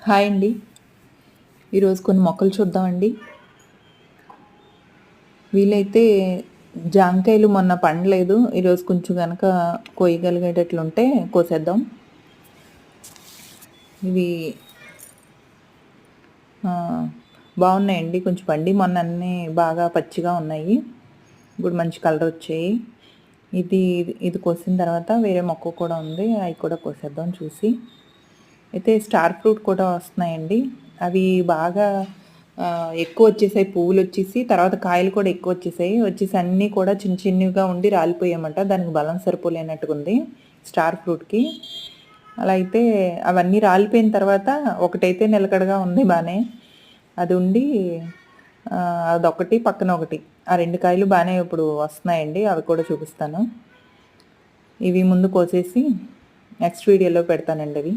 Hi అండి. ఈరోజు కొన్ని మొక్కలు చూద్దామండి. వీలైతే జాంకాయలు మొన్న పండలేదు. ఈరోజు కొంచెం గనక కోయగలిగేటట్లుంటే కోసేద్దాం. ఇవి బాగున్నాయండి. కొంచెం పండి మొన్న అన్నీ బాగా పచ్చిగా ఉన్నాయి. ఇప్పుడు మంచి కలర్ వచ్చాయి. ఇది ఇది కోసిన తర్వాత వేరే మొక్క కూడా ఉంది. అవి కూడా కోసేద్దాం చూసి. అయితే స్టార్ ఫ్రూట్ కూడా వస్తున్నాయండి. అవి బాగా ఎక్కువ వచ్చేసాయి. పువ్వులు వచ్చేసి తర్వాత కాయలు కూడా ఎక్కువ వచ్చేసి అన్నీ కూడా చిన్న చిన్నగా ఉండి రాలిపోయామట. దానికి బలం సరిపోలేనట్టుగా ఉంది స్టార్ ఫ్రూట్కి. అలా అయితే అవన్నీ రాలిపోయిన తర్వాత ఒకటైతే నిలకడగా ఉంది బాగానే. అది ఉండి అదొకటి పక్కన ఒకటి ఆ 2 కాయలు బాగానే ఇప్పుడు వస్తున్నాయండి. అవి కూడా చూపిస్తాను. ఇవి ముందు కోసేసి నెక్స్ట్ వీడియోలో పెడతానండి అవి.